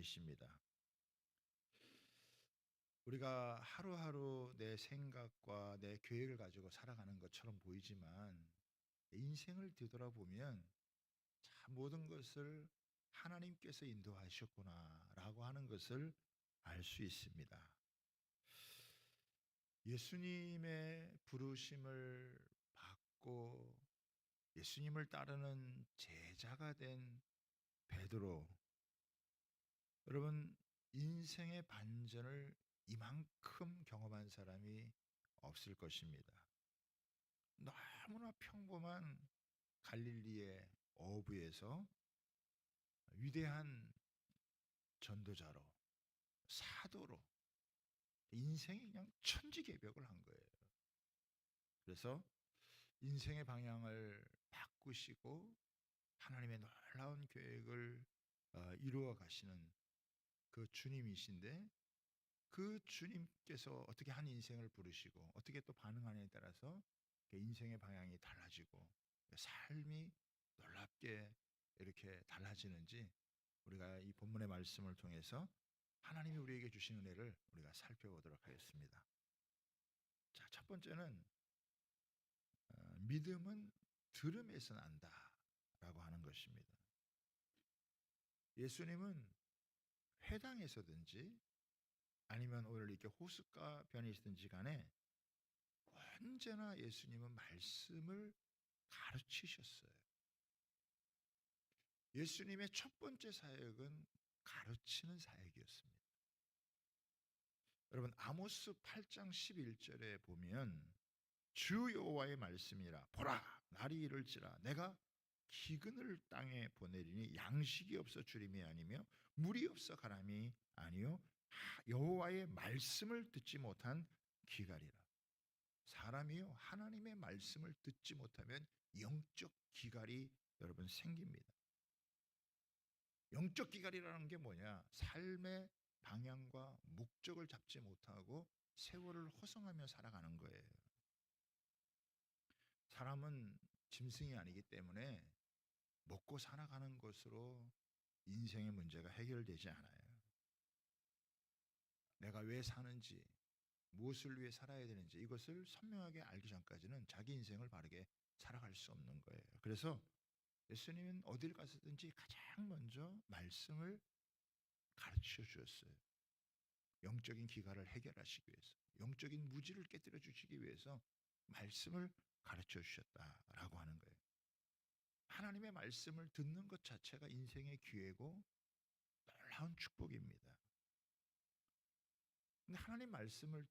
아니십니다. 우리가 하루하루 내 생각과 내 계획을 가지고 살아가는 것처럼 보이지만 인생을 뒤돌아보면 참 모든 것을 하나님께서 인도하셨구나라고 하는 것을 알 수 있습니다. 예수님의 부르심을 받고 예수님을 따르는 제자가 된 베드로, 여러분, 인생의 반전을 이만큼 경험한 사람이 없을 것입니다. 너무나 평범한 갈릴리의 어부에서 위대한 전도자로, 사도로 인생이 그냥 천지개벽을 한 거예요. 그래서 인생의 방향을 바꾸시고 하나님의 놀라운 계획을 이루어 가시는 그 주님이신데, 그 주님께서 어떻게 한 인생을 부르시고 어떻게 또 반응하느냐에 따라서 인생의 방향이 달라지고 삶이 놀랍게 이렇게 달라지는지, 우리가 이 본문의 말씀을 통해서 하나님이 우리에게 주신 은혜를 우리가 살펴보도록 하겠습니다. 자, 첫 번째는 믿음은 들음에서 난다라고 하는 것입니다. 예수님은 회당에서든지 아니면 오늘 이렇게 호숫가 변이시든지 간에 언제나 예수님은 말씀을 가르치셨어요. 예수님의 첫 번째 사역은 가르치는 사역이었습니다. 여러분, 아모스 8장 11절에 보면 주 여호와의 말씀이라, 보라 날이 이를지라 내가 기근을 땅에 보내리니 양식이 없어 주림이 아니며 물이 없어 가람이 아니요 여호와의 말씀을 듣지 못한 기갈이라. 사람이요 하나님의 말씀을 듣지 못하면 영적 기갈이 여러분 생깁니다. 영적 기갈이라는 게 뭐냐? 삶의 방향과 목적을 잡지 못하고 세월을 허송하며 살아가는 거예요. 사람은 짐승이 아니기 때문에 먹고 살아가는 것으로 인생의 문제가 해결되지 않아요. 내가 왜 사는지, 무엇을 위해 살아야 되는지 이것을 선명하게 알기 전까지는 자기 인생을 바르게 살아갈 수 없는 거예요. 그래서 예수님은 어딜 가서든지 가장 먼저 말씀을 가르쳐 주었어요. 영적인 기갈을 해결하시기 위해서, 영적인 무지를 깨뜨려 주시기 위해서 말씀을 가르쳐 주셨다라고 하는 거예요. 하나님의 말씀을 듣는 것 자체가 인생의 기회고 놀라운 축복입니다. 근데 하나님 말씀을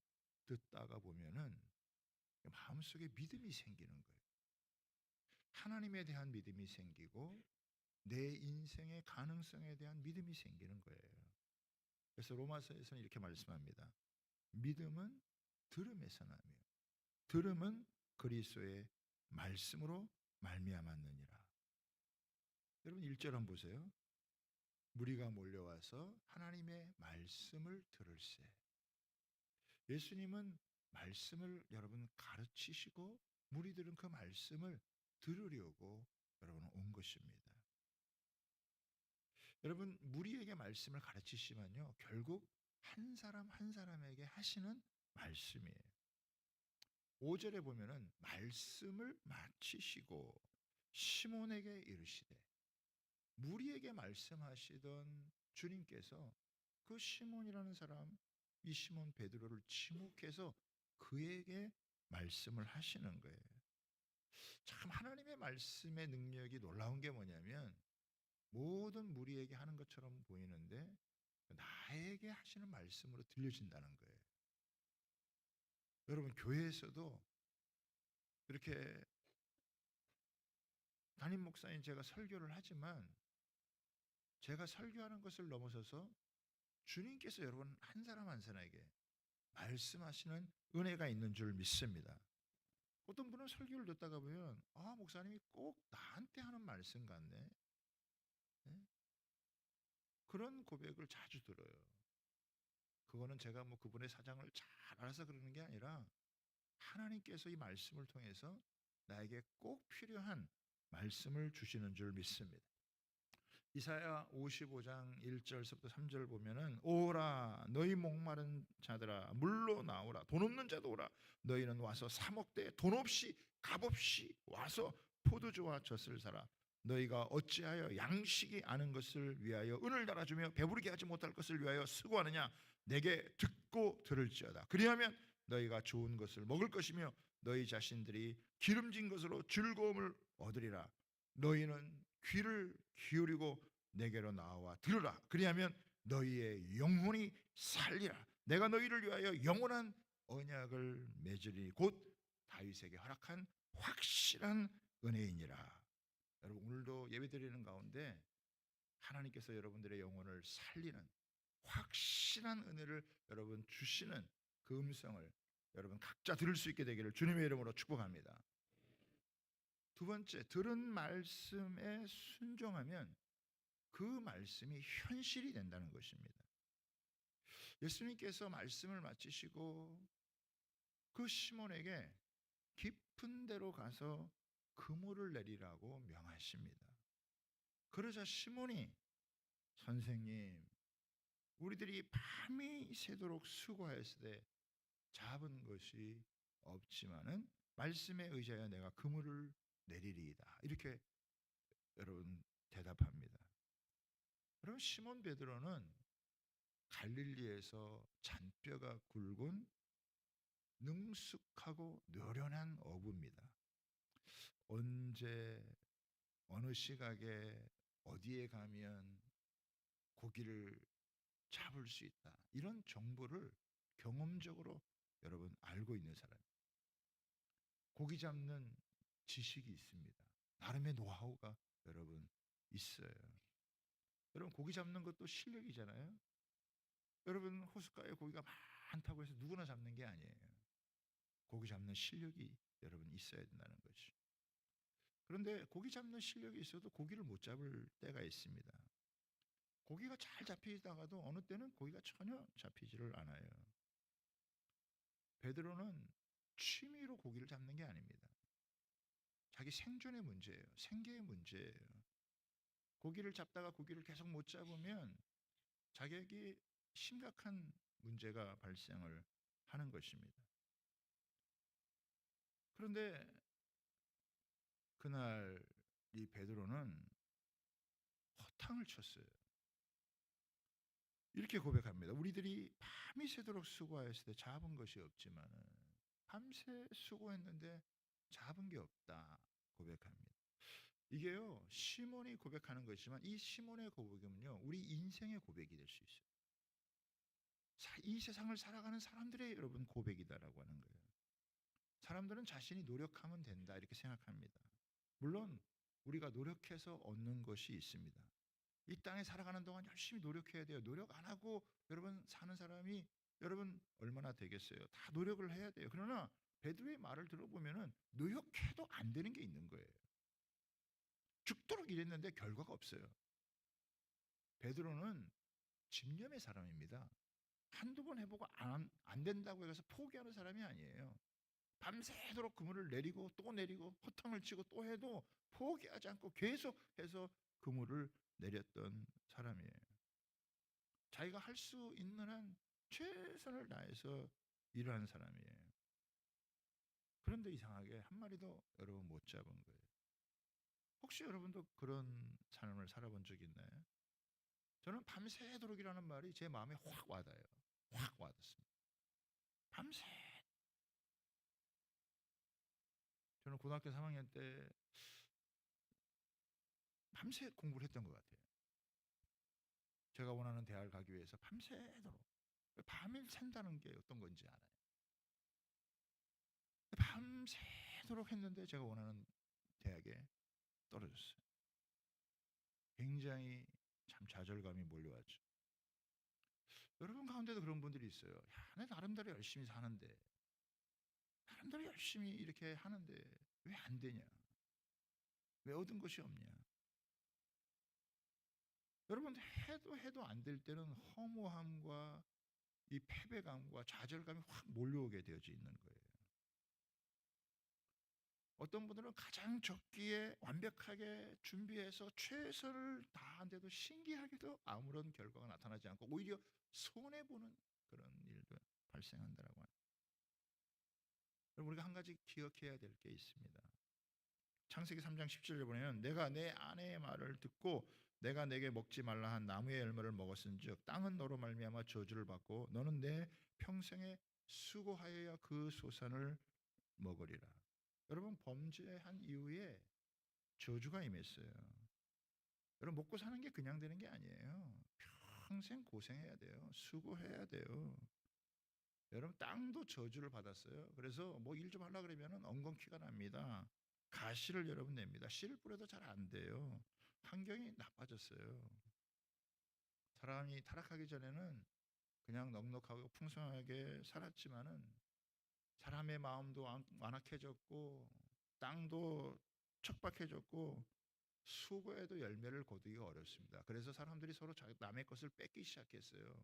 듣다가 보면은 마음속에 믿음이 생기는 거예요. 하나님에 대한 믿음이 생기고 내 인생의 가능성에 대한 믿음이 생기는 거예요. 그래서 로마서에서는 이렇게 말씀합니다. 믿음은 들음에서 나며 들음은 그리스도의 말씀으로 말미암았느니라. 여러분 1절 한번 보세요. 무리가 몰려와서 하나님의 말씀을 들을세. 예수님은 말씀을 여러분 가르치시고 무리들은 그 말씀을 들으려고 여러분 온 것입니다. 여러분 무리에게 말씀을 가르치시면요 결국 한 사람 한 사람에게 하시는 말씀이에요. 5절에 보면은 말씀을 마치시고 시몬에게 이르시되, 무리에게 말씀하시던 주님께서 그 시몬이라는 사람, 이 시몬 베드로를 지목해서 그에게 말씀을 하시는 거예요. 참 하나님의 말씀의 능력이 놀라운 게 뭐냐면 모든 무리에게 하는 것처럼 보이는데 나에게 하시는 말씀으로 들려진다는 거예요. 여러분 교회에서도 이렇게 담임 목사인 제가 설교를 하지만 제가 설교하는 것을 넘어서서 주님께서 여러분 한 사람 한 사람에게 말씀하시는 은혜가 있는 줄 믿습니다. 어떤 분은 설교를 듣다가 보면 목사님이 꼭 나한테 하는 말씀 같네. 예? 그런 고백을 자주 들어요. 그거는 제가 뭐 그분의 사정을 잘 알아서 그러는 게 아니라 하나님께서 이 말씀을 통해서 나에게 꼭 필요한 말씀을 주시는 줄 믿습니다. 이사야 55장 1절서부터 3절 보면은 오라 너희 목마른 자들아 물로 나오라 돈 없는 자도 오라 너희는 와서 사 먹되 돈 없이 값 없이 와서 포도주와 젖을 사라 너희가 어찌하여 양식이 아는 것을 위하여 은을 달아주며 배부르게 하지 못할 것을 위하여 수고하느냐 내게 듣고 들을지어다 그리하면 너희가 좋은 것을 먹을 것이며 너희 자신들이 기름진 것으로 즐거움을 얻으리라 너희는 귀를 기울이고 내게로 나와 들으라 그리하면 너희의 영혼이 살리라 내가 너희를 위하여 영원한 언약을 맺으리니 곧 다윗에게 허락한 확실한 은혜이니라. 여러분 오늘도 예배드리는 가운데 하나님께서 여러분들의 영혼을 살리는 확실한 은혜를 여러분 주시는 그 음성을 여러분 각자 들을 수 있게 되기를 주님의 이름으로 축복합니다. 두 번째, 들은 말씀에 순종하면 그 말씀이 현실이 된다는 것입니다. 예수님께서 말씀을 마치시고 그 시몬에게 깊은 데로 가서 그물을 내리라고 명하십니다. 그러자 시몬이 선생님, 우리들이 밤이 새도록 수고하였으되 잡은 것이 없지만은 말씀에 의지하여 내가 그물을 내리리이다. 이렇게 여러분 대답합니다. 여러분 시몬 베드로는 갈릴리에서 잔뼈가 굵은 능숙하고 노련한 어부입니다. 언제 어느 시각에 어디에 가면 고기를 잡을 수 있다. 이런 정보를 경험적으로 여러분 알고 있는 사람. 고기 잡는 지식이 있습니다. 나름의 노하우가 여러분 있어요. 여러분 고기 잡는 것도 실력이잖아요. 여러분 호숫가에 고기가 많다고 해서 누구나 잡는 게 아니에요. 고기 잡는 실력이 여러분 있어야 된다는 거죠. 그런데 고기 잡는 실력이 있어도 고기를 못 잡을 때가 있습니다. 고기가 잘 잡히다가도 어느 때는 고기가 전혀 잡히지를 않아요. 베드로는 취미로 고기를 잡는 게 아닙니다. 자기 생존의 문제예요. 생계의 문제예요. 고기를 잡다가 고기를 계속 못 잡으면 자기에게 심각한 문제가 발생을 하는 것입니다. 그런데 그날 이 베드로는 허탕을 쳤어요. 이렇게 고백합니다. 우리들이 밤이 새도록 수고하였을 때 잡은 것이 없지만 밤새 수고했는데 잡은 게 없다 고백합니다. 이게요 시몬이 고백하는 것이지만 이 시몬의 고백은요 우리 인생의 고백이 될 수 있어요. 이 세상을 살아가는 사람들의 여러분 고백이다라고 하는 거예요. 사람들은 자신이 노력하면 된다 이렇게 생각합니다. 물론 우리가 노력해서 얻는 것이 있습니다. 이 땅에 살아가는 동안 열심히 노력해야 돼요. 노력 안 하고 여러분 사는 사람이 여러분 얼마나 되겠어요? 다 노력을 해야 돼요. 그러나 베드로의 말을 들어보면은 노력해도 안 되는 게 있는 거예요. 죽도록 일했는데 결과가 없어요. 베드로는 집념의 사람입니다. 한두 번 해보고 안 된다고 해서 포기하는 사람이 아니에요. 밤새도록 그물을 내리고 또 내리고 허탕을 치고 또 해도 포기하지 않고 계속해서 그물을 내렸던 사람이에요. 자기가 할 수 있는 한 최선을 다해서 일하는 사람이에요. 그런데 이상하게 한 마리도 여러분 못 잡은 거예요. 혹시 여러분도 그런 삶을 살아본 적 있나요? 저는 밤새도록이라는 말이 제 마음에 확 와닿아요. 확 와닿습니다. 밤새. 저는 고등학교 3학년 때 밤새 공부를 했던 것 같아요. 제가 원하는 대학을 가기 위해서 밤새도록 밤을 샌다는 게 어떤 건지 알아요. 밤새도록 했는데 제가 원하는 대학에 떨어졌어요. 굉장히 참 좌절감이 몰려왔죠. 여러분 가운데도 그런 분들이 있어요. 야, 내 나름대로 열심히 사는데 나름대로 열심히 이렇게 하는데 왜 안 되냐? 왜 얻은 것이 없냐? 여러분 해도 안 될 때는 허무함과 이 패배감과 좌절감이 확 몰려오게 되어져 있는 거예요. 어떤 분들은 가장 적기에 완벽하게 준비해서 최선을 다한데도 신기하게도 아무런 결과가 나타나지 않고 오히려 손해 보는 그런 일도 발생한다라고 합니다. 여러분 우리가 한 가지 기억해야 될 게 있습니다. 창세기 3장 17절에 보면 내가 내 아내의 말을 듣고 내가 내게 먹지 말라 한 나무의 열매를 먹었은즉 땅은 너로 말미암아 저주를 받고 너는 내 평생에 수고하여야 그 소산을 먹으리라. 여러분 범죄한 이후에 저주가 임했어요. 여러분 먹고 사는 게 그냥 되는 게 아니에요. 평생 고생해야 돼요. 수고해야 돼요. 여러분 땅도 저주를 받았어요. 그래서 뭐 일 좀 하려고 그러면 엉겅퀴가 납니다. 가시를 여러분 냅니다. 씨를 뿌려도 잘 안 돼요. 환경이 나빠졌어요. 사람이 타락하기 전에는 그냥 넉넉하고 풍성하게 살았지만은 사람의 마음도 완악해졌고 땅도 척박해졌고 수고에도 열매를 거두기가 어렵습니다. 그래서 사람들이 서로 남의 것을 뺏기 시작했어요.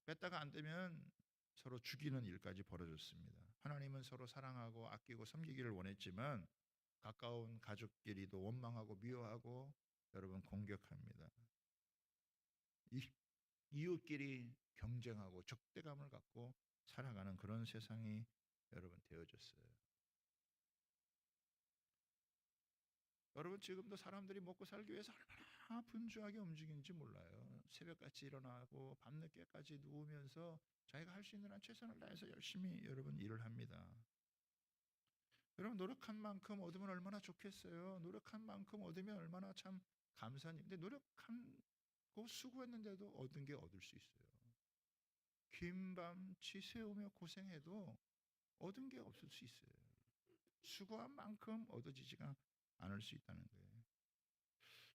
뺐다가 안 되면 서로 죽이는 일까지 벌어졌습니다. 하나님은 서로 사랑하고 아끼고 섬기기를 원했지만 가까운 가족끼리도 원망하고 미워하고 여러분 공격합니다. 이웃끼리 경쟁하고 적대감을 갖고 살아가는 그런 세상이 여러분 되어졌어요. 여러분 지금도 사람들이 먹고 살기 위해서 얼마나 분주하게 움직이는지 몰라요. 새벽같이 일어나고 밤늦게까지 누우면서 자기가 할 수 있는 한 최선을 다해서 열심히 여러분 일을 합니다. 여러분 노력한 만큼 얻으면 얼마나 좋겠어요. 노력한 만큼 얻으면 얼마나 참 감사하니. 근데 노력하고 수고했는데도 얻은 게 얻을 수 있어요. 긴 밤 지새우며 고생해도 얻은 게 없을 수 있어요. 수고한 만큼 얻어지지가 않을 수 있다는 거예요.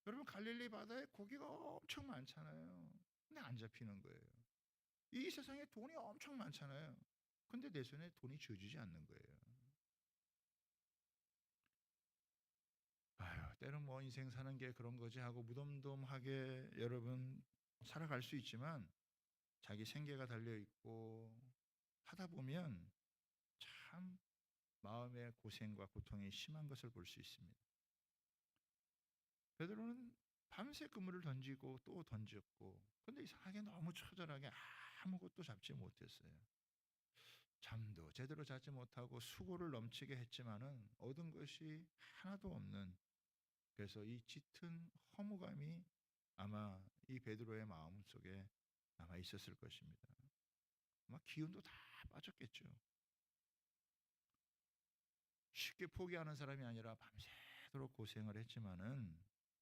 여러분 갈릴리 바다에 고기가 엄청 많잖아요. 근데 안 잡히는 거예요. 이 세상에 돈이 엄청 많잖아요. 근데 내 손에 돈이 쥐어지지 않는 거예요. 아유, 때는 뭐 인생 사는 게 그런 거지 하고 무덤덤하게 여러분 살아갈 수 있지만 자기 생계가 달려 있고 하다 보면 참 마음의 고생과 고통이 심한 것을 볼 수 있습니다. 베드로는 밤새 그물을 던지고 또 던졌고 근데 이상하게 너무 처절하게 아무것도 잡지 못했어요. 잠도 제대로 자지 못하고 수고를 넘치게 했지만은 얻은 것이 하나도 없는 그래서 이 짙은 허무감이 아마 이 베드로의 마음속에 남아 있었을 것입니다. 아마 기운도 다 빠졌겠죠. 쉽게 포기하는 사람이 아니라 밤새도록 고생을 했지만은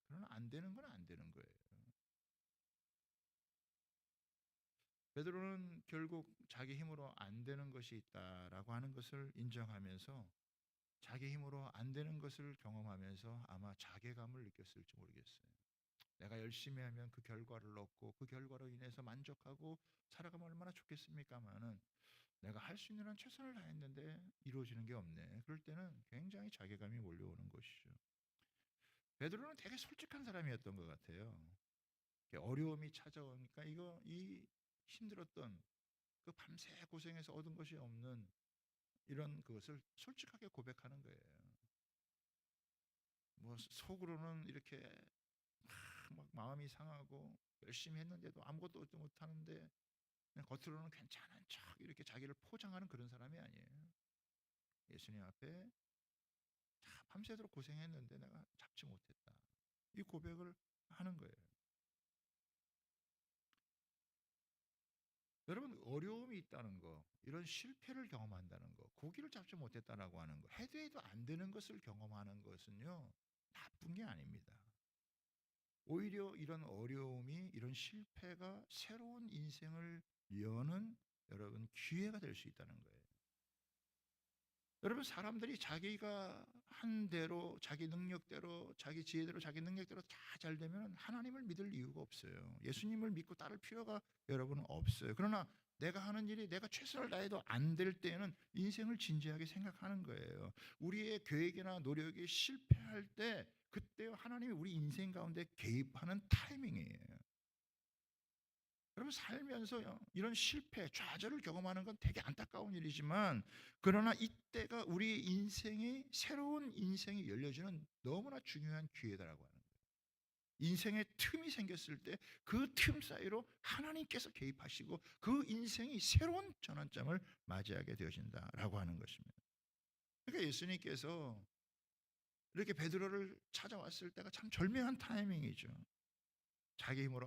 그러나 안 되는 건 안 되는 거예요. 베드로는 결국 자기 힘으로 안 되는 것이 있다라고 하는 것을 인정하면서 자기 힘으로 안 되는 것을 경험하면서 아마 자괴감을 느꼈을지 모르겠어요. 내가 열심히 하면 그 결과를 얻고 그 결과로 인해서 만족하고 살아가면 얼마나 좋겠습니까마는 내가 할 수 있는 한 최선을 다했는데 이루어지는 게 없네. 그럴 때는 굉장히 자괴감이 몰려오는 것이죠. 베드로는 되게 솔직한 사람이었던 것 같아요. 어려움이 찾아오니까 이 힘들었던 그 밤새 고생해서 얻은 것이 없는 이런 그것을 솔직하게 고백하는 거예요. 뭐 속으로는 이렇게 막 마음이 상하고 열심히 했는데도 아무것도 얻지 못하는데 그냥 겉으로는 괜찮은 척 이렇게 자기를 포장하는 그런 사람이 아니에요. 예수님 앞에 밤새도록 고생했는데 내가 잡지 못했다. 이 고백을 하는 거예요. 여러분 어려움이 있다는 거, 이런 실패를 경험한다는 거, 고기를 잡지 못했다라고 하는 거, 해도 안 되는 것을 경험하는 것은요 나쁜 게 아닙니다. 오히려 이런 어려움이 이런 실패가 새로운 인생을 여는 여러분 기회가 될 수 있다는 거예요. 여러분 사람들이 자기가 한 대로 자기 능력대로 자기 지혜대로 자기 능력대로 다 잘 되면 하나님을 믿을 이유가 없어요. 예수님을 믿고 따를 필요가 여러분은 없어요. 그러나 내가 하는 일이 내가 최선을 다해도 안 될 때는 인생을 진지하게 생각하는 거예요. 우리의 계획이나 노력이 실패할 때 그때 하나님이 우리 인생 가운데 개입하는 타이밍이에요. 여러분 살면서 이런 실패, 좌절을 경험하는 건 되게 안타까운 일이지만, 그러나 이때가 우리 인생의 새로운 인생이 열려지는 너무나 중요한 기회다라고 하는 거예요. 인생의 틈이 생겼을 때 그 틈 사이로 하나님께서 개입하시고 그 인생이 새로운 전환점을 맞이하게 되어진다라고 하는 것입니다. 그러니까 예수님께서 이렇게 베드로를 찾아왔을 때가 참 절묘한 타이밍이죠. 자기 힘으로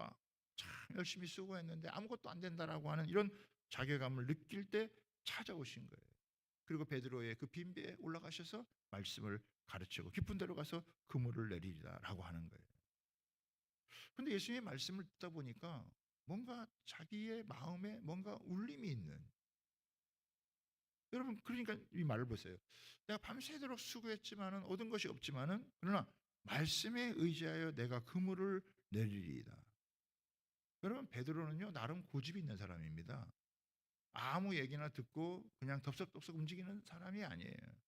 참 열심히 수고했는데 아무것도 안 된다라고 하는 이런 자괴감을 느낄 때 찾아오신 거예요. 그리고 베드로의 그 빈배에 올라가셔서 말씀을 가르치고 깊은 데로 가서 그물을 내리리라라고 하는 거예요. 근데 예수님의 말씀을 듣다 보니까 뭔가 자기의 마음에 뭔가 울림이 있는, 여러분 그러니까 이 말을 보세요. 내가 밤새도록 수고했지만은 얻은 것이 없지만은 그러나 말씀에 의지하여 내가 그물을 내리리이다. 여러분 베드로는요 나름 고집이 있는 사람입니다. 아무 얘기나 듣고 그냥 덥석덥석 움직이는 사람이 아니에요.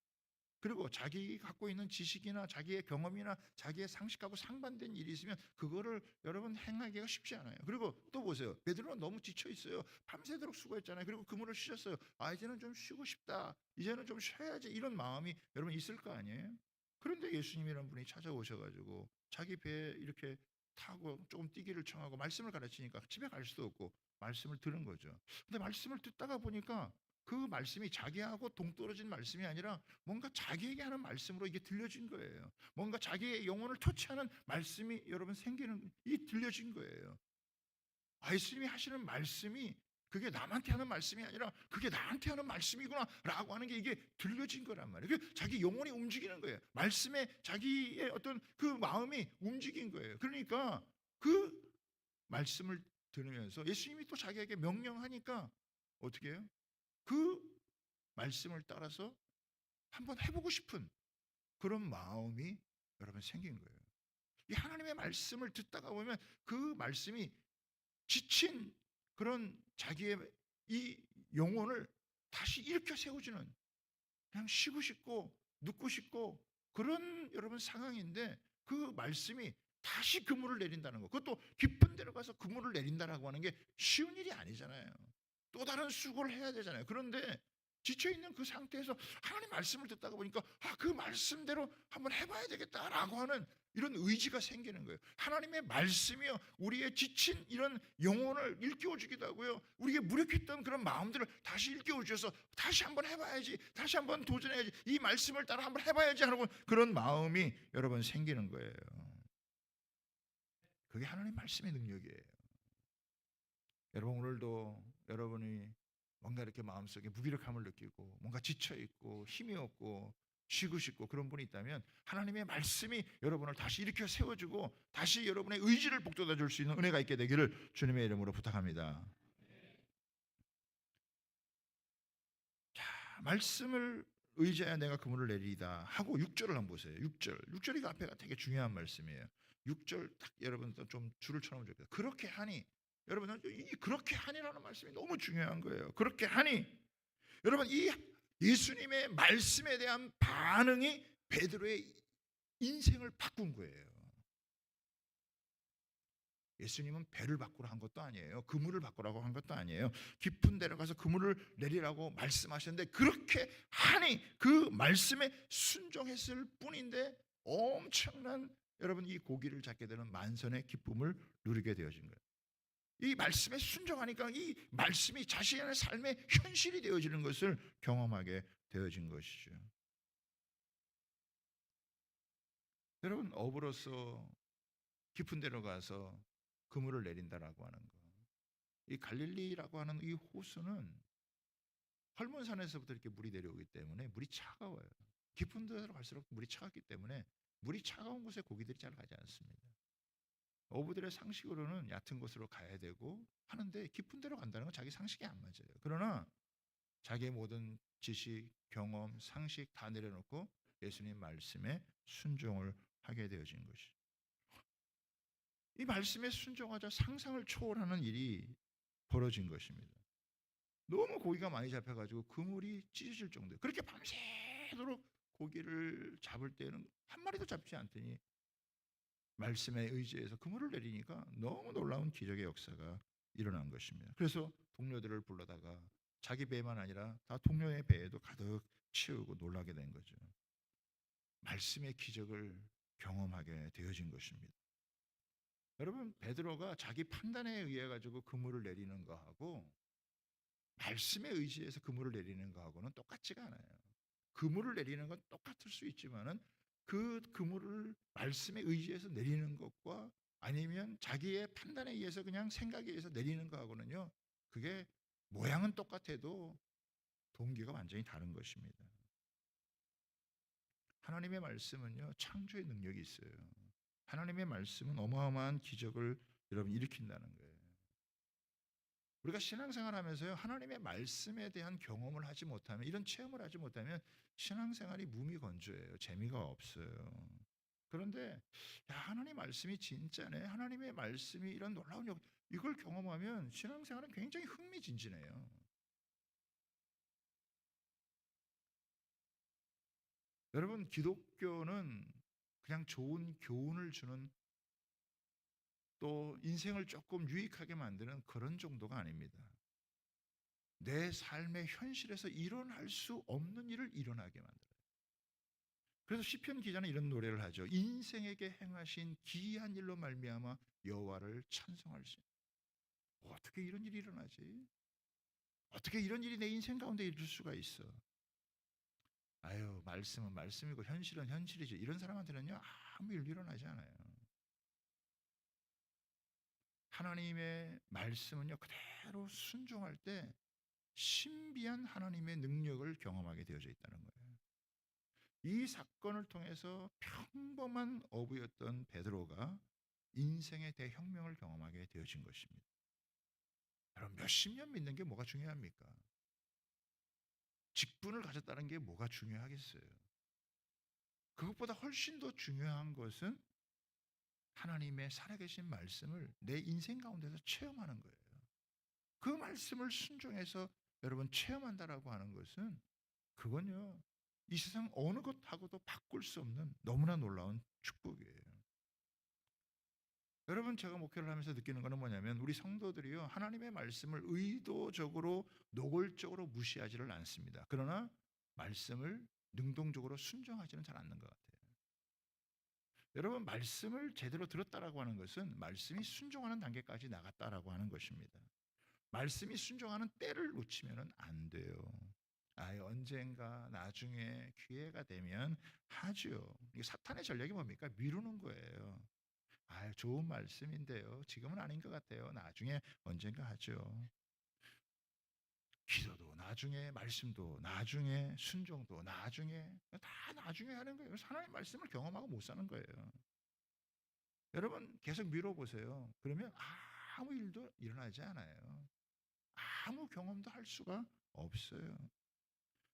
그리고 자기 갖고 있는 지식이나 자기의 경험이나 자기의 상식하고 상반된 일이 있으면 그거를 여러분 행하기가 쉽지 않아요. 그리고 또 보세요. 베드로는 너무 지쳐 있어요. 밤새도록 수고했잖아요. 그리고 그물을 쉬셨어요. 이제는 좀 쉬고 싶다. 이제는 좀 쉬어야지. 이런 마음이 여러분 있을 거 아니에요. 그런데 예수님이란 분이 찾아오셔가지고 자기 배에 이렇게 타고 조금 뛰기를 청하고 말씀을 가르치니까 집에 갈 수도 없고 말씀을 들은 거죠. 근데 말씀을 듣다가 보니까 그 말씀이 자기하고 동떨어진 말씀이 아니라 뭔가 자기에게 하는 말씀으로 이게 들려진 거예요. 뭔가 자기의 영혼을 터치하는 말씀이 여러분 생기는, 이 들려진 거예요. 예수님이 하시는 말씀이 그게 남한테 하는 말씀이 아니라 그게 나한테 하는 말씀이구나라고 하는 게 이게 들려진 거란 말이에요. 자기 영혼이 움직이는 거예요. 말씀에 자기의 어떤 그 마음이 움직인 거예요. 그러니까 그 말씀을 들으면서 예수님이 또 자기에게 명령하니까 어떻게 해요? 그 말씀을 따라서 한번 해보고 싶은 그런 마음이 여러분 생긴 거예요. 이 하나님의 말씀을 듣다가 보면 그 말씀이 지친 그런 자기의 이 영혼을 다시 일으켜 세워주는, 그냥 쉬고 싶고 눕고 싶고 그런 여러분 상황인데 그 말씀이 다시 그물을 내린다는 거, 그것도 깊은 데로 가서 그물을 내린다라고 하는 게 쉬운 일이 아니잖아요. 또 다른 수고를 해야 되잖아요. 그런데 지쳐있는 그 상태에서 하나님 말씀을 듣다가 보니까 그 말씀대로 한번 해봐야 되겠다라고 하는 이런 의지가 생기는 거예요. 하나님의 말씀이요 우리의 지친 이런 영혼을 일깨워주기도 하고요, 우리의 무력했던 그런 마음들을 다시 일깨워주셔서 다시 한번 해봐야지, 다시 한번 도전해야지, 이 말씀을 따라 한번 해봐야지 하는 그런 마음이 여러분 생기는 거예요. 그게 하나님 말씀의 능력이에요. 여러분 오늘도 여러분이 뭔가 이렇게 마음속에 무기력함을 느끼고 뭔가 지쳐있고 힘이 없고 쉬고 싶고 그런 분이 있다면 하나님의 말씀이 여러분을 다시 일으켜 세워주고 다시 여러분의 의지를 북돋아 줄 수 있는 은혜가 있게 되기를 주님의 이름으로 부탁합니다. 자, 말씀을 의지하여 내가 그물을 내리다 하고 6절을 한번 보세요. 6절이 그 앞에가 되게 중요한 말씀이에요. 6절 딱 여러분 좀 줄을 쳐놓으면 좋겠다. 그렇게 하니, 여러분 이 그렇게 하니라는 말씀이 너무 중요한 거예요. 그렇게 하니, 여러분 이 예수님의 말씀에 대한 반응이 베드로의 인생을 바꾼 거예요. 예수님은 배를 바꾸라 한 것도 아니에요. 그물을 바꾸라고 한 것도 아니에요. 깊은 데로 가서 그물을 내리라고 말씀하셨는데 그렇게 하니 그 말씀에 순종했을 뿐인데 엄청난 여러분 이 고기를 잡게 되는 만선의 기쁨을 누리게 되어진 거예요. 이 말씀에 순종하니까 이 말씀이 자신의 삶의 현실이 되어지는 것을 경험하게 되어진 것이죠. 여러분 어부로서 깊은 데로 가서 그물을 내린다라고 하는 거, 이 갈릴리라고 하는 이 호수는 헐몬산에서부터 이렇게 물이 내려오기 때문에 물이 차가워요. 깊은 데로 갈수록 물이 차갑기 때문에 물이 차가운 곳에 고기들이 잘 가지 않습니다. 어부들의 상식으로는 얕은 곳으로 가야 되고 하는데 깊은 데로 간다는 건 자기 상식이 안 맞아요. 그러나 자기의 모든 지식, 경험, 상식 다 내려놓고 예수님 말씀에 순종을 하게 되어진 것이죠. 이 말씀에 순종하자 상상을 초월하는 일이 벌어진 것입니다. 너무 고기가 많이 잡혀가지고 그물이 찢어질 정도예요. 그렇게 밤새도록 고기를 잡을 때는 한 마리도 잡지 않더니 말씀에 의지해서 그물을 내리니까 너무 놀라운 기적의 역사가 일어난 것입니다. 그래서 동료들을 불러다가 자기 배만 아니라 다 동료의 배에도 가득 채우고 놀라게 된 거죠. 말씀의 기적을 경험하게 되어진 것입니다. 여러분, 베드로가 자기 판단에 의해 가지고 그물을 내리는 거하고 말씀에 의지해서 그물을 내리는 거하고는 똑같지가 않아요. 그물을 내리는 건 똑같을 수 있지만은 그 그물을 말씀에 의지해서 내리는 것과 아니면 자기의 판단에 의해서 그냥 생각에 의해서 내리는 거하고는요, 그게 모양은 똑같아도 동기가 완전히 다른 것입니다. 하나님의 말씀은요, 창조의 능력이 있어요. 하나님의 말씀은 어마어마한 기적을 여러분 일으킨다는 거예요. 우리가 신앙생활하면서요, 하나님의 말씀에 대한 경험을 하지 못하면, 이런 체험을 하지 못하면 신앙생활이 무미건조해요. 재미가 없어요. 그런데 야, 하나님 말씀이 진짜네. 하나님의 말씀이 이런 놀라운 이걸 경험하면 신앙생활은 굉장히 흥미진진해요. 여러분, 기독교는 그냥 좋은 교훈을 주는, 또 인생을 조금 유익하게 만드는 그런 정도가 아닙니다. 내 삶의 현실에서 일어날 수 없는 일을 일어나게 만들어요. 그래서 시편 기자는 이런 노래를 하죠. 인생에게 행하신 기이한 일로 말미암아 여호와를 찬송할 수 있는. 어떻게 이런 일이 일어나지? 어떻게 이런 일이 내 인생 가운데 이룰 수가 있어? 아유, 말씀은 말씀이고 현실은 현실이지. 이런 사람한테는요, 아무 일 일어나지 않아요. 하나님의 말씀은요, 그대로 순종할 때 신비한 하나님의 능력을 경험하게 되어져 있다는 거예요. 이 사건을 통해서 평범한 어부였던 베드로가 인생의 대혁명을 경험하게 되어진 것입니다. 여러분, 몇십 년 믿는 게 뭐가 중요합니까? 직분을 가졌다는 게 뭐가 중요하겠어요? 그것보다 훨씬 더 중요한 것은 하나님의 살아계신 말씀을 내 인생 가운데서 체험하는 거예요. 그 말씀을 순종해서 여러분 체험한다라고 하는 것은, 그건요, 이 세상 어느 것하고도 바꿀 수 없는 너무나 놀라운 축복이에요. 여러분, 제가 목회를 하면서 느끼는 거는 뭐냐면, 우리 성도들이요, 하나님의 말씀을 의도적으로 노골적으로 무시하지를 않습니다. 그러나 말씀을 능동적으로 순종하지는 잘 않는 것 같아요. 여러분, 말씀을 제대로 들었다라고 하는 것은 말씀이 순종하는 단계까지 나갔다라고 하는 것입니다. 말씀이 순종하는 때를 놓치면 안 돼요. 언젠가 나중에 기회가 되면 하죠. 이 사탄의 전략이 뭡니까? 미루는 거예요. 좋은 말씀인데요, 지금은 아닌 것 같아요. 나중에 언젠가 하죠. 기도도 나중에, 말씀도 나중에, 순종도 나중에, 다 나중에 하는 거예요. 하나님 말씀을 경험하고 못 사는 거예요. 여러분, 계속 미뤄보세요. 그러면 아무 일도 일어나지 않아요. 아무 경험도 할 수가 없어요.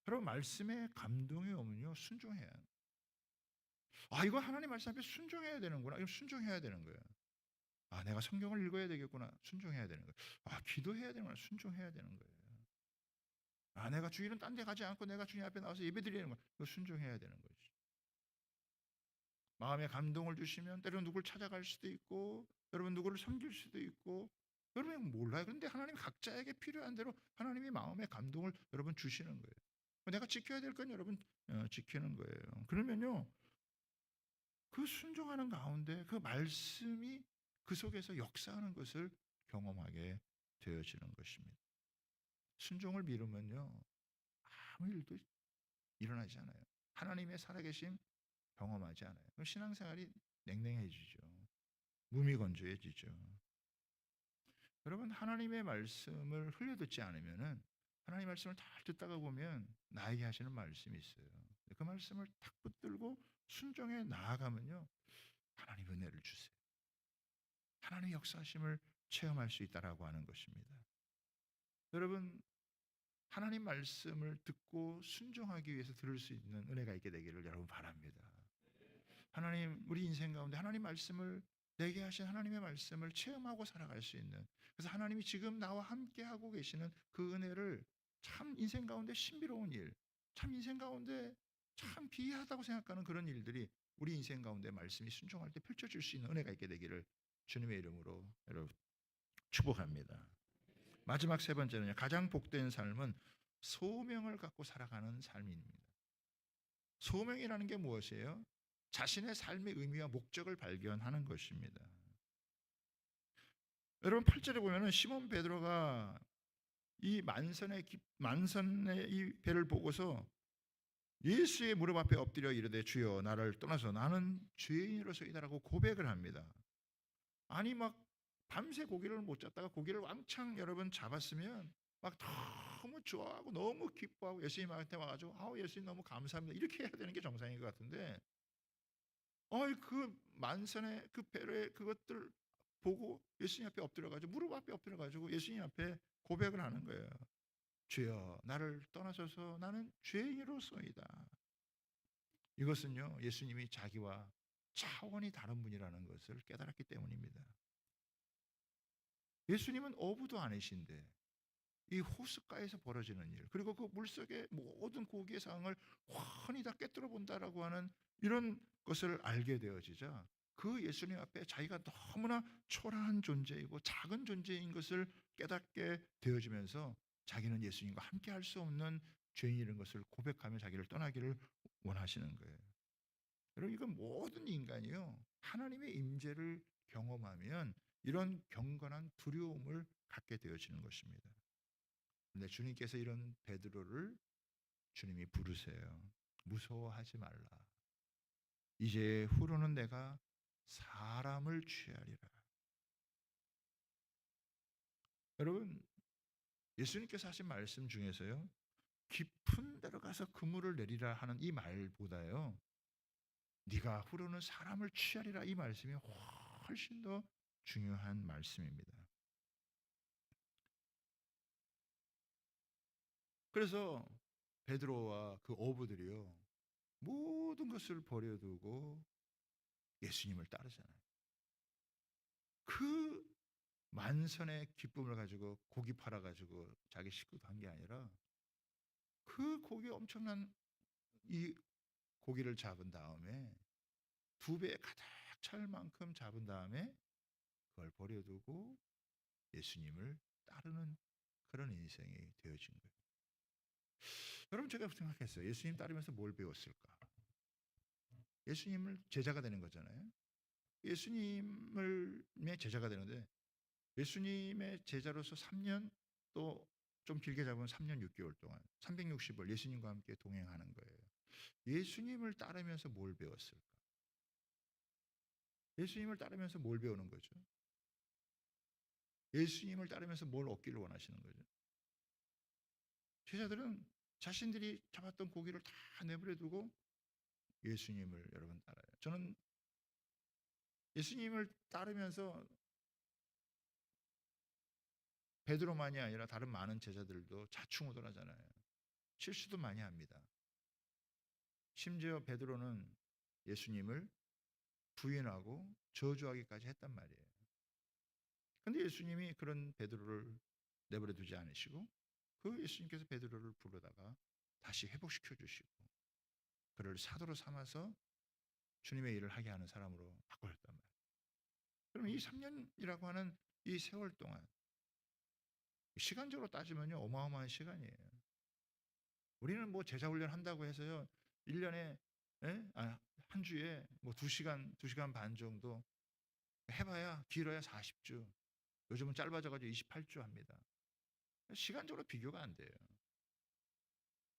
여러분, 말씀에 감동이 오면요, 순종해야 해요. 이거 하나님 말씀 앞에 순종해야 되는구나. 이거 순종해야 되는 거예요. 내가 성경을 읽어야 되겠구나. 순종해야 되는 거예요. 기도해야 되는구나. 순종해야 되는 거예요. 내가 주일은 딴 데 가지 않고 내가 주님 앞에 나와서 예배드리는 거예요. 이거 순종해야 되는 거죠. 마음에 감동을 주시면 때로는 누구를 찾아갈 수도 있고, 여러분 누구를 섬길 수도 있고, 여러분 몰라요. 그런데 하나님 각자에게 필요한 대로 하나님이 마음의 감동을 여러분 주시는 거예요. 내가 지켜야 될 건 여러분 지키는 거예요. 그러면요, 그 순종하는 가운데 그 말씀이 그 속에서 역사하는 것을 경험하게 되어지는 것입니다. 순종을 미루면요, 아무 일도 일어나지 않아요. 하나님의 살아계심 경험하지 않아요. 그럼 신앙생활이 냉랭해지죠. 무미건조해지죠. 여러분, 하나님의 말씀을 흘려듣지 않으면은, 하나님의 말씀을 잘 듣다가 보면 나에게 하시는 말씀이 있어요. 그 말씀을 탁 붙들고 순종해 나아가면요, 하나님 은혜를 주세요. 하나님의 역사하심을 체험할 수 있다라고 하는 것입니다. 여러분, 하나님 말씀을 듣고 순종하기 위해서 들을 수 있는 은혜가 있게 되기를 여러분 바랍니다. 하나님, 우리 인생 가운데 하나님 말씀을, 내게 하신 하나님의 말씀을 체험하고 살아갈 수 있는, 그래서 하나님이 지금 나와 함께 하고 계시는 그 은혜를, 참 인생 가운데 신비로운 일, 참 인생 가운데 참 기이하다고 생각하는 그런 일들이 우리 인생 가운데 말씀이 순종할 때 펼쳐질 수 있는 은혜가 있게 되기를 주님의 이름으로 여러분 축복합니다. 마지막 세 번째는요. 가장 복된 삶은 소명을 갖고 살아가는 삶입니다. 소명이라는 게 무엇이에요? 자신의 삶의 의미와 목적을 발견하는 것입니다. 여러분 8절에 보면은 시몬 베드로가 이 만선의 이 배를 보고서 예수의 무릎 앞에 엎드려 이르되 주여 나를 떠나서 나는 죄인으로서이다라고 고백을 합니다. 아니 막 밤새 고기를 못 잡다가 고기를 왕창 여러분 잡았으면 막 너무 좋아하고 너무 기뻐하고 예수님한테 와가지고 아우 예수님 너무 감사합니다 이렇게 해야 되는 게 정상인 것 같은데 어이 그 만선의 그 배를 그것들 보고 예수님 앞에 엎드려가지고 무릎 앞에 엎드려가지고 예수님 앞에 고백을 하는 거예요. 주여 나를 떠나셔서 나는 죄인으로서이다. 이것은요 예수님이 자기와 차원이 다른 분이라는 것을 깨달았기 때문입니다. 예수님은 어부도 아니신데 이 호숫가에서 벌어지는 일 그리고 그 물속의 모든 고기의 상황을 훤히 다 깨뜨려 본다라고 하는 이런 것을 알게 되어지자 그 예수님 앞에 자기가 너무나 초라한 존재이고 작은 존재인 것을 깨닫게 되어지면서 자기는 예수님과 함께 할 수 없는 죄인이라는 것을 고백하며 자기를 떠나기를 원하시는 거예요. 여러분 이건 모든 인간이요 하나님의 임재를 경험하면 이런 경건한 두려움을 갖게 되어지는 것입니다. 근데 주님께서 이런 베드로를 주님이 부르세요. 무서워하지 말라. 이제 후로는 내가 사람을 취하리라. 여러분 예수님께서 하신 말씀 중에서요 깊은 데로 가서 그물을 내리라 하는 이 말보다요 네가 후로는 사람을 취하리라 이 말씀이 훨씬 더 중요한 말씀입니다. 그래서 베드로와 그 어부들이요 모든 것을 버려두고 예수님을 따르잖아요. 그 만선의 기쁨을 가지고 고기 팔아가지고 자기 식구도 한 게 아니라 그 고기 엄청난 이 고기를 잡은 다음에 두 배에 가득 찰 만큼 잡은 다음에 그걸 버려두고 예수님을 따르는 그런 인생이 되어진 거예요. 여러분 제가 생각했어요. 예수님 따르면서 뭘 배웠을까? 예수님을 제자가 되는 거잖아요. 예수님의 제자가 되는데 예수님의 제자로서 3년 또 좀 길게 잡으면 3년 6개월 동안 360일 예수님과 함께 동행하는 거예요. 예수님을 따르면서 뭘 배웠을까? 예수님을 따르면서 뭘 배우는 거죠? 예수님을 따르면서 뭘 얻기를 원하시는 거죠? 제자들은 자신들이 잡았던 고기를 다 내버려 두고 예수님을 여러분 따라요. 저는 예수님을 따르면서 베드로만이 아니라 다른 많은 제자들도 자충우돌하잖아요. 실수도 많이 합니다. 심지어 베드로는 예수님을 부인하고 저주하기까지 했단 말이에요. 그런데 예수님이 그런 베드로를 내버려 두지 않으시고 그 예수님께서 베드로를 부르다가 다시 회복시켜 주시고 그를 사도로 삼아서 주님의 일을 하게 하는 사람으로 바꾸셨단 말이에요. 그럼 이 3년이라고 하는 이 세월 동안 시간적으로 따지면요 어마어마한 시간이에요. 우리는 뭐 제자 훈련 한다고 해서요 1년에 한 주에 뭐 2시간, 2시간 반 정도 해봐야 길어야 40주. 요즘은 짧아져가지고 28주 합니다. 시간적으로 비교가 안 돼요.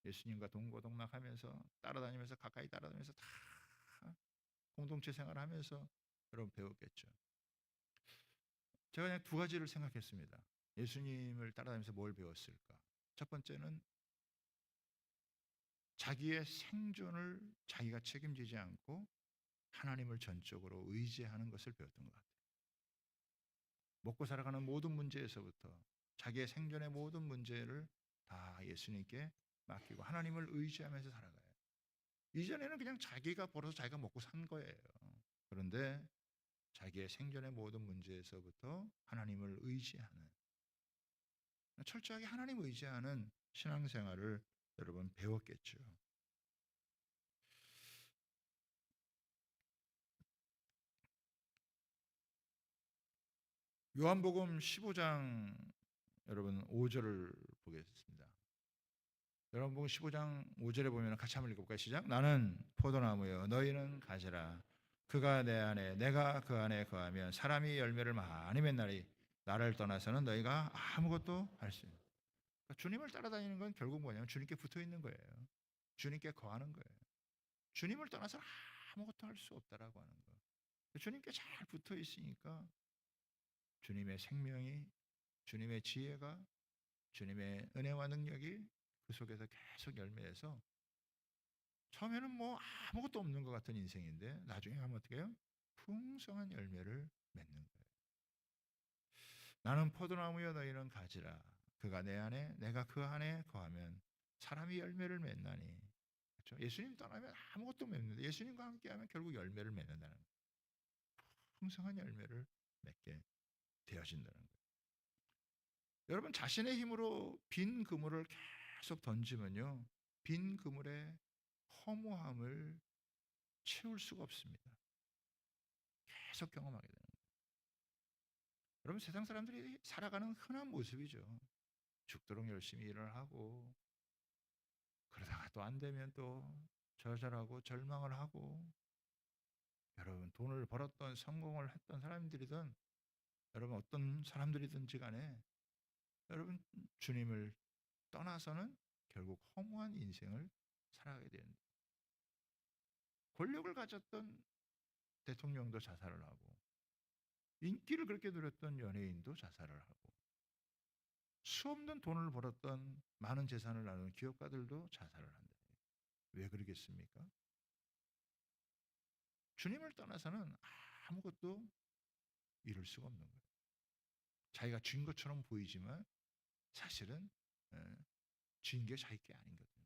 예수님과 동고동락하면서 따라다니면서 가까이 따라다니면서 다 공동체 생활하면서 여러분 배웠겠죠. 제가 그냥 두 가지를 생각했습니다. 예수님을 따라다니면서 뭘 배웠을까? 첫 번째는 자기의 생존을 자기가 책임지지 않고 하나님을 전적으로 의지하는 것을 배웠던 것 같아요. 먹고 살아가는 모든 문제에서부터 자기의 생존의 모든 문제를 다 예수님께 맡기고 하나님을 의지하면서 살아가요. 이전에는 그냥 자기가 벌어서 자기가 먹고 산 거예요. 그런데 자기의 생존의 모든 문제에서부터 하나님을 의지하는 철저하게 하나님 의지하는 신앙생활을 여러분 배웠겠죠. 요한복음 15장 여러분 5절을 보겠습니다. 여러분 15장 5절에 보면 같이 한번 읽어볼까요? 시작. 나는 포도나무여 너희는 가지라. 그가 내 안에 내가 그 안에 거하면 사람이 열매를 많이 맺나니 나를 떠나서는 너희가 아무것도 할 수 없다. 그러니까 주님을 따라다니는 건 결국 뭐냐면 주님께 붙어 있는 거예요. 주님께 거하는 거예요. 주님을 떠나서 아무것도 할 수 없다라고 하는 거. 주님께 잘 붙어 있으니까 주님의 생명이, 주님의 지혜가, 주님의 은혜와 능력이 그 속에서 계속 열매해서 처음에는 뭐 아무것도 없는 것 같은 인생인데 나중에 가면 어떻게 해요? 풍성한 열매를 맺는 거예요. 나는 포도나무여 너희는 가지라. 그가 내 안에 내가 그 안에 거하면 사람이 열매를 맺나니. 그렇죠? 예수님 떠나면 아무것도 맺는데 예수님과 함께하면 결국 열매를 맺는다는 거예요. 풍성한 열매를 맺게 되어진다는 거예요. 여러분 자신의 힘으로 빈 그물을 계속 던지면요. 빈 그물의 허무함을 채울 수가 없습니다. 계속 경험하게 되는 거예요. 여러분 세상 사람들이 살아가는 흔한 모습이죠. 죽도록 열심히 일을 하고 그러다가 또 안 되면 또 좌절하고 절망을 하고 여러분 돈을 벌었던 성공을 했던 사람들이든 여러분 어떤 사람들이든지 간에 여러분 주님을 떠나서는 결국 허무한 인생을 살아가게 됩니다. 권력을 가졌던 대통령도 자살을 하고 인기를 그렇게 누렸던 연예인도 자살을 하고 수없는 돈을 벌었던 많은 재산을 나눈 기업가들도 자살을 한다. 왜 그러겠습니까? 주님을 떠나서는 아무것도 이룰 수가 없는 거예요. 자기가 쥔 것처럼 보이지만 사실은 쥔 게 자기 게 아닌 거거든요.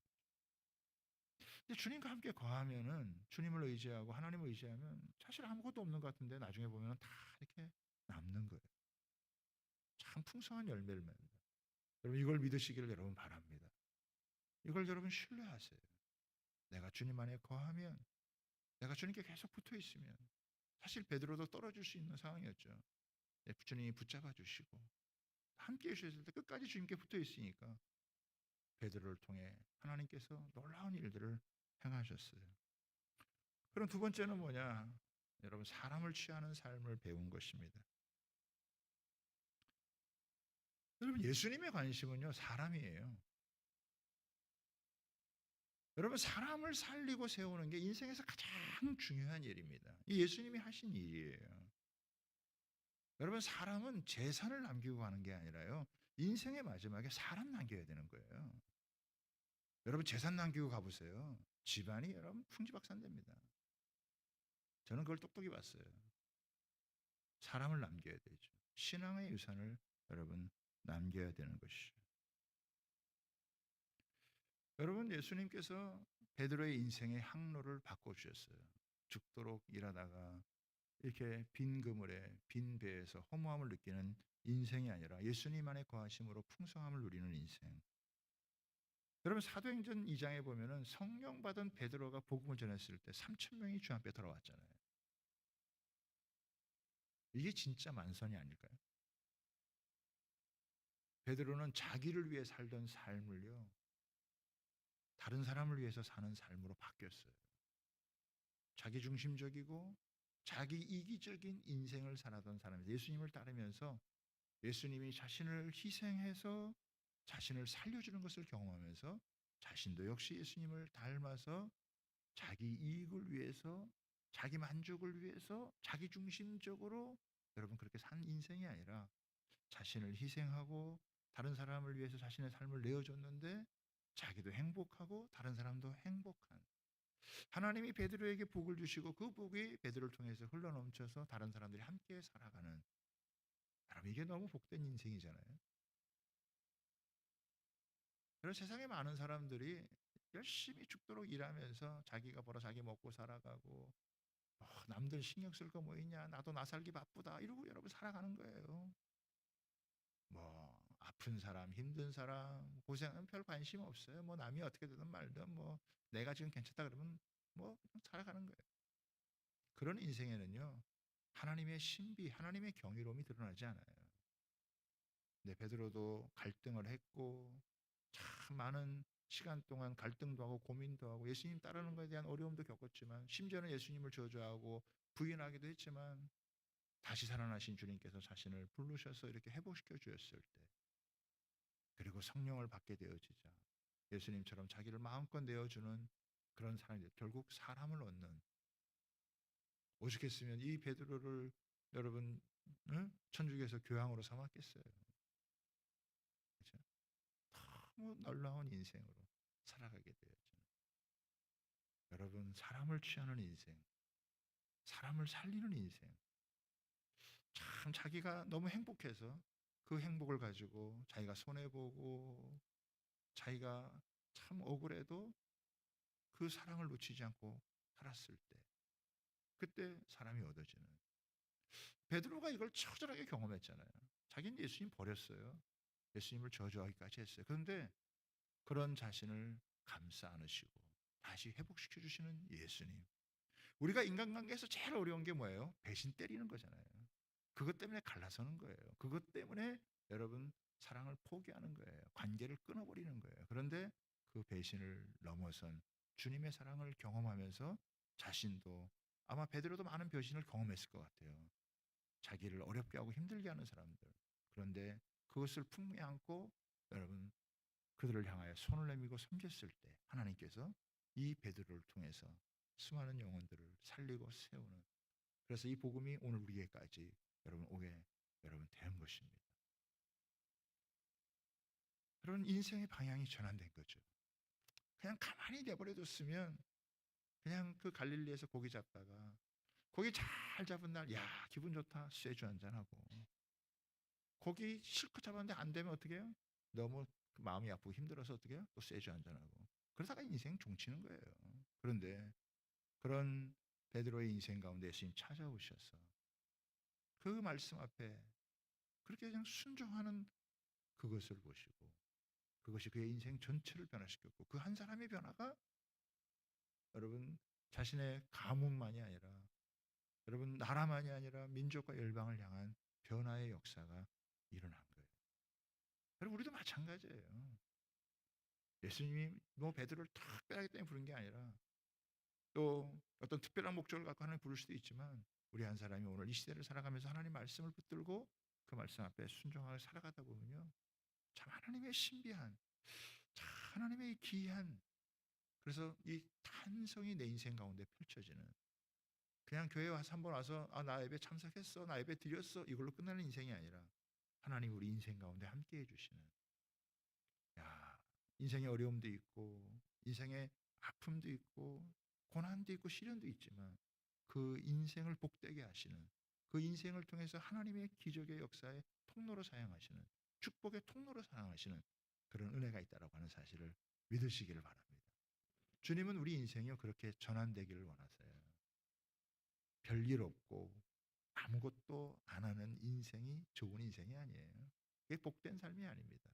근데 주님과 함께 거하면은 주님을 의지하고 하나님을 의지하면 사실 아무것도 없는 것 같은데 나중에 보면 다 이렇게 남는 거예요. 참 풍성한 열매를 맺는다. 여러분 이걸 믿으시기를 여러분 바랍니다. 이걸 여러분 신뢰하세요. 내가 주님 안에 거하면 내가 주님께 계속 붙어 있으면 사실 베드로도 떨어질 수 있는 상황이었죠. 주님이 붙잡아 주시고 함께 해주셨을 때 끝까지 주님께 붙어 있으니까 베드로를 통해 하나님께서 놀라운 일들을 행하셨어요. 그럼 두 번째는 뭐냐? 여러분 사람을 취하는 삶을 배운 것입니다. 여러분 예수님의 관심은요 사람이에요. 여러분 사람을 살리고 세우는 게 인생에서 가장 중요한 일입니다. 이 예수님이 하신 일이에요. 여러분 사람은 재산을 남기고 가는 게 아니라요. 인생의 마지막에 사람 남겨야 되는 거예요. 여러분 재산 남기고 가보세요. 집안이 여러분 풍지박산됩니다. 저는 그걸 똑똑히 봤어요. 사람을 남겨야 되죠. 신앙의 유산을 여러분 남겨야 되는 것이죠. 여러분 예수님께서 베드로의 인생의 항로를 바꿔주셨어요. 죽도록 일하다가 이렇게 빈 그물에 빈 배에서 허무함을 느끼는 인생이 아니라 예수님 안에 거하심으로 풍성함을 누리는 인생. 여러분 사도행전 2장에 보면은 성령 받은 베드로가 복음을 전했을 때 3천 명이 주 앞에 돌아왔잖아요. 이게 진짜 만선이 아닐까요? 베드로는 자기를 위해 살던 삶을요 다른 사람을 위해서 사는 삶으로 바뀌었어요. 자기 중심적이고 자기 이기적인 인생을 살았던 사람이 예수님을 따르면서 예수님이 자신을 희생해서 자신을 살려주는 것을 경험하면서 자신도 역시 예수님을 닮아서 자기 이익을 위해서 자기 만족을 위해서 자기 중심적으로 여러분 그렇게 산 인생이 아니라 자신을 희생하고 다른 사람을 위해서 자신의 삶을 내어줬는데 자기도 행복하고 다른 사람도 행복한 하나님이 베드로에게 복을 주시고 그 복이 베드로를 통해서 흘러넘쳐서 다른 사람들이 함께 살아가는 여러분 이게 너무 복된 인생이잖아요. 그래서 세상에 많은 사람들이 열심히 죽도록 일하면서 자기가 벌어 자기 먹고 살아가고 남들 신경 쓸 거 뭐 있냐 나도 나 살기 바쁘다 이러고 여러분 살아가는 거예요. 뭐 아픈 사람 힘든 사람 고생은 별 관심 없어요. 뭐 남이 어떻게 되든 말든 뭐 내가 지금 괜찮다 그러면 뭐 그냥 살아가는 거예요. 그런 인생에는요 하나님의 신비 하나님의 경이로움이 드러나지 않아요. 베드로도 갈등을 했고 참 많은 시간 동안 갈등도 하고 고민도 하고 예수님 따르는 것에 대한 어려움도 겪었지만 심지어는 예수님을 저주하고 부인하기도 했지만 다시 살아나신 주님께서 자신을 부르셔서 이렇게 회복시켜 주었을 때 그리고 성령을 받게 되어지자 예수님처럼 자기를 마음껏 내어주는 그런 사람이 결국 사람을 얻는 오죽했으면 이 베드로를 여러분 천주교에서 교황으로 삼았겠어요. 그렇죠? 너무 놀라운 인생으로 살아가게 되었죠. 여러분 사람을 취하는 인생, 사람을 살리는 인생 참 자기가 너무 행복해서 그 행복을 가지고 자기가 손해보고 자기가 참 억울해도 그 사랑을 놓치지 않고 살았을 때 그때 사람이 얻어지는 베드로가 이걸 처절하게 경험했잖아요. 자기는 예수님 버렸어요. 예수님을 저주하기까지 했어요. 그런데 그런 자신을 감싸 안으시고 다시 회복시켜 주시는 예수님. 우리가 인간관계에서 제일 어려운 게 뭐예요? 배신 때리는 거잖아요. 그것 때문에 갈라서는 거예요. 그것 때문에 여러분 사랑을 포기하는 거예요. 관계를 끊어버리는 거예요. 그런데 그 배신을 넘어선 주님의 사랑을 경험하면서 자신도 아마 베드로도 많은 배신을 경험했을 것 같아요. 자기를 어렵게 하고 힘들게 하는 사람들. 그런데 그것을 품에 안고 여러분 그들을 향하여 손을 내밀고 섬겼을 때 하나님께서 이 베드로를 통해서 수많은 영혼들을 살리고 세우는 그래서 이 복음이 오늘 우리에게까지 여러분 오게 여러분 된 것입니다. 그런 인생의 방향이 전환된 거죠. 그냥 가만히 내버려뒀으면 그냥 그 갈릴리에서 고기 잡다가 고기 잘 잡은 날, 야 기분 좋다, 쇠주 한잔 하고 고기 실컷 잡았는데 안 되면 어떻게 해요? 너무 마음이 아프고 힘들어서 어떻게 해요? 또 쇠주 한잔 하고 그러다가 인생 종치는 거예요. 그런데 그런 베드로의 인생 가운데 예수님 찾아오셔서 그 말씀 앞에 그렇게 그냥 순종하는 그것을 보시고 그것이 그의 인생 전체를 변화시켰고 그 한 사람의 변화가 여러분 자신의 가문만이 아니라 여러분 나라만이 아니라 민족과 열방을 향한 변화의 역사가 일어난 거예요. 여러분 우리도 마찬가지예요. 예수님이 뭐 베드로를 특별하기 때문에 부른 게 아니라 또 어떤 특별한 목적을 갖고 하나님 부를 수도 있지만 우리 한 사람이 오늘 이 시대를 살아가면서 하나님 말씀을 붙들고 그 말씀 앞에 순종하게 살아가다 보면요. 참 하나님의 신비한 참 하나님의 기이한 그래서 이 탄성이 내 인생 가운데 펼쳐지는 그냥 교회 와서 한번 와서 나 예배 참석했어 나 예배 드렸어 이걸로 끝나는 인생이 아니라 하나님 우리 인생 가운데 함께해 주시는 야 인생의 어려움도 있고 인생의 아픔도 있고 고난도 있고 시련도 있지만 그 인생을 복되게 하시는 그 인생을 통해서 하나님의 기적의 역사의 통로로 사용하시는 축복의 통로로 사용하시는 그런 은혜가 있다라고 하는 사실을 믿으시기를 바랍니다. 주님은 우리 인생이요 그렇게 전환되기를 원하세요. 별일 없고 아무것도 안 하는 인생이 좋은 인생이 아니에요. 그게 복된 삶이 아닙니다.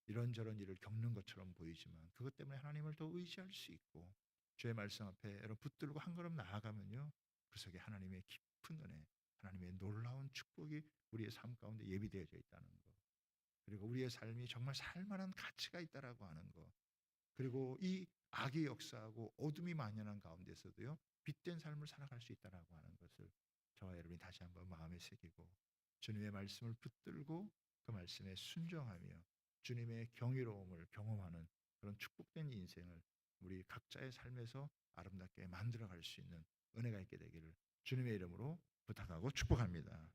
이런저런 일을 겪는 것처럼 보이지만 그것 때문에 하나님을 더 의지할 수 있고 주의 말씀 앞에 여러분 붙들고 한 걸음 나아가면요. 그 속에 하나님의 깊은 은혜, 하나님의 놀라운 축복이 우리의 삶 가운데 예비되어져 있다는 것. 그리고 우리의 삶이 정말 살만한 가치가 있다라고 하는 것. 그리고 이 악의 역사하고 어둠이 만연한 가운데서도요. 빛된 삶을 살아갈 수 있다라고 하는 것을 저와 여러분이 다시 한번 마음에 새기고 주님의 말씀을 붙들고 그 말씀에 순종하며 주님의 경이로움을 경험하는 그런 축복된 인생을 우리 각자의 삶에서 아름답게 만들어갈 수 있는 은혜가 있게 되기를 주님의 이름으로 부탁하고 축복합니다.